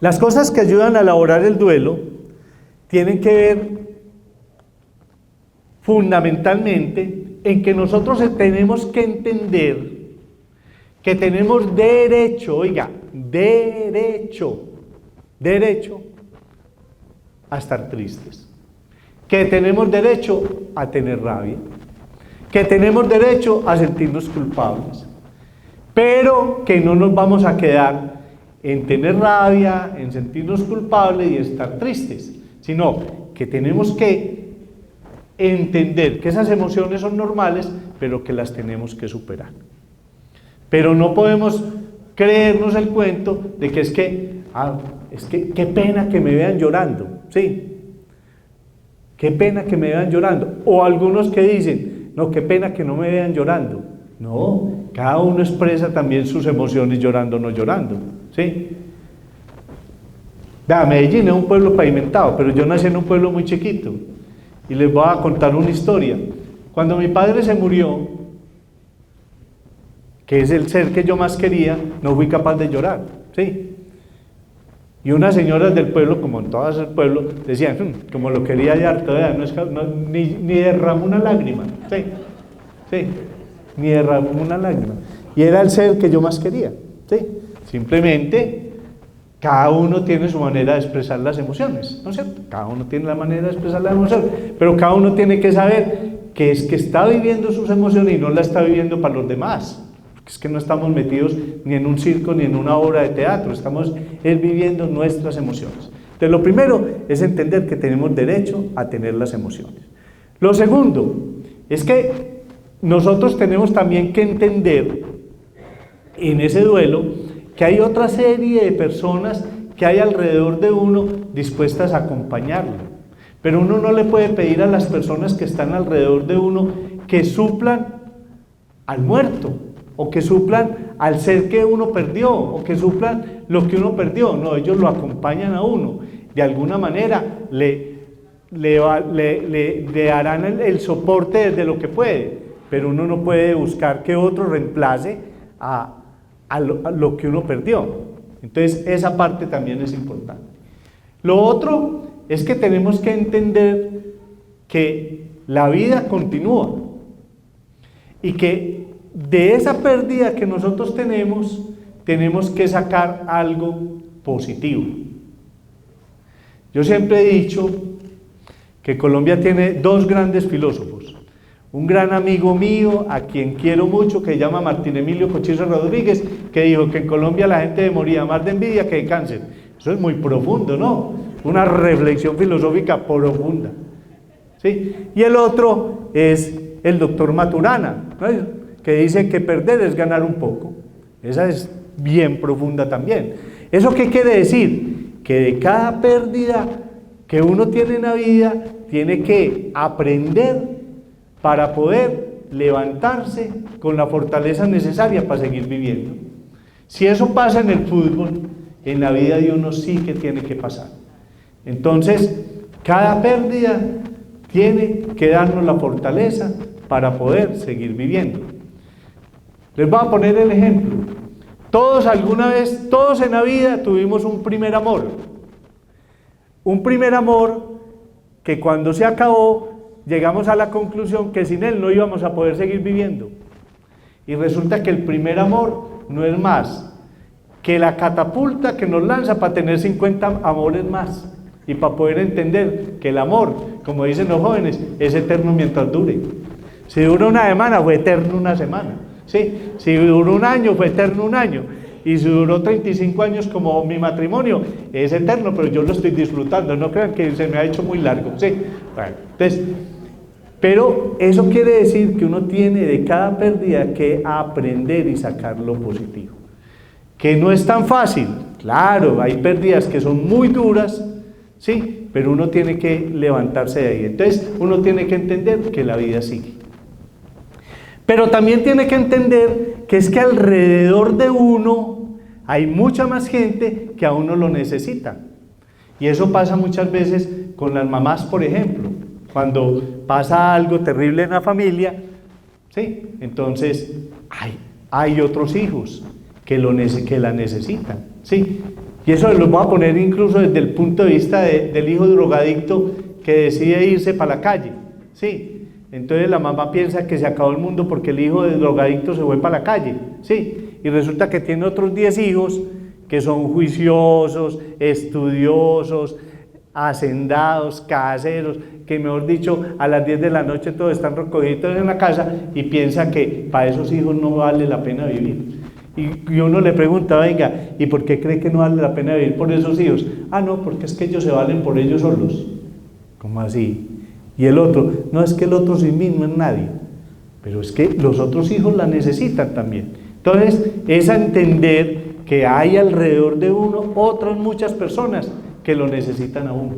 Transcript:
Las cosas que ayudan a elaborar el duelo tienen que ver fundamentalmente en que nosotros tenemos que entender que tenemos derecho, oiga, derecho a estar tristes, que tenemos derecho a tener rabia, que tenemos derecho a sentirnos culpables, pero que no nos vamos a quedar en tener rabia, en sentirnos culpables y estar tristes, sino que tenemos que entender que esas emociones son normales, pero que las tenemos que superar. Pero no podemos creernos el cuento de que es que qué pena que me vean llorando, ¿sí? Qué pena que me vean llorando. O algunos que dicen, no, qué pena que no me vean llorando. No, cada uno expresa también sus emociones llorando o no llorando, ¿sí? Vea, Medellín es un pueblo pavimentado, pero yo nací en un pueblo muy chiquito. Y les voy a contar una historia. Cuando mi padre se murió, que es el ser que yo más quería, no fui capaz de llorar, ¿sí? Y unas señoras del pueblo, como en todo el pueblo, decían, como lo quería hallar todavía, ni derramó una lágrima, ¿sí? ¿Sí? Ni derramó una lágrima. Y era el ser que yo más quería, ¿sí? Simplemente, cada uno tiene su manera de expresar las emociones, ¿no es cierto? Cada uno tiene la manera de expresar las emociones, pero cada uno tiene que saber que es que está viviendo sus emociones y no la está viviendo para los demás. Es que no estamos metidos ni en un circo ni en una obra de teatro, estamos viviendo nuestras emociones. Entonces, lo primero es entender que tenemos derecho a tener las emociones. Lo segundo es que nosotros tenemos también que entender en ese duelo que hay otra serie de personas que hay alrededor de uno dispuestas a acompañarlo. Pero uno no le puede pedir a las personas que están alrededor de uno que suplan al muerto, o que suplan al ser que uno perdió, o que suplan lo que uno perdió. No, ellos lo acompañan a uno. De alguna manera le darán el soporte desde lo que puede, pero uno no puede buscar que otro reemplace a lo que uno perdió. Entonces, esa parte también es importante. Lo otro es que tenemos que entender que la vida continúa y que de esa pérdida que nosotros tenemos que sacar algo positivo. Yo siempre he dicho que Colombia tiene dos grandes filósofos. Un gran amigo mío, a quien quiero mucho, que se llama Martín Emilio Cochise Rodríguez, que dijo que en Colombia la gente moría más de envidia que de cáncer. Eso es muy profundo, ¿no? Una reflexión filosófica profunda, ¿sí? Y el otro es el doctor Maturana, ¿no?, que dice que perder es ganar un poco. Esa es bien profunda también. ¿Eso qué quiere decir? Que de cada pérdida que uno tiene en la vida, tiene que aprender para poder levantarse con la fortaleza necesaria para seguir viviendo. Si eso pasa en el fútbol, en la vida de uno sí que tiene que pasar. Entonces, cada pérdida tiene que darnos la fortaleza para poder seguir viviendo. Les voy a poner el ejemplo. Todos alguna vez, todos en la vida tuvimos un primer amor. Un primer amor que cuando se acabó, llegamos a la conclusión que sin él no íbamos a poder seguir viviendo. Y resulta que el primer amor no es más que la catapulta que nos lanza para tener 50 amores más. Y para poder entender que el amor, como dicen los jóvenes, es eterno mientras dure. Si dura una semana, fue eterno una semana. ¿Sí? Si duró un año, fue eterno un año. Y si duró 35 años como mi matrimonio, es eterno, pero yo lo estoy disfrutando. No crean que se me ha hecho muy largo. ¿Sí? Bueno, entonces, pero eso quiere decir que uno tiene de cada pérdida que aprender y sacar lo positivo. Que no es tan fácil. Claro, hay pérdidas que son muy duras, ¿sí? Pero uno tiene que levantarse de ahí. Entonces, uno tiene que entender que la vida sigue. Pero también tiene que entender que es que alrededor de uno hay mucha más gente que a uno lo necesita. Y eso pasa muchas veces con las mamás, por ejemplo. Cuando pasa algo terrible en la familia, ¿sí? Entonces hay otros hijos que la necesitan, ¿sí? Y eso lo voy a poner incluso desde el punto de vista del hijo drogadicto que decide irse para la calle, ¿sí? Entonces la mamá piensa que se acabó el mundo porque el hijo del drogadicto se fue para la calle, ¿sí? Y resulta que tiene otros 10 hijos que son juiciosos, estudiosos, hacendados, caseros, que mejor dicho, a las 10 de la noche todos están recogidos en la casa y piensa que para esos hijos no vale la pena vivir. Y uno le pregunta, venga, ¿y por qué cree que no vale la pena vivir por esos hijos? Ah, no, porque es que ellos se valen por ellos solos. ¿Cómo así? Y el otro, no, es que el otro sin mí no es nadie. Pero es que los otros hijos la necesitan también. Entonces, es a entender que hay alrededor de uno otras muchas personas que lo necesitan a uno.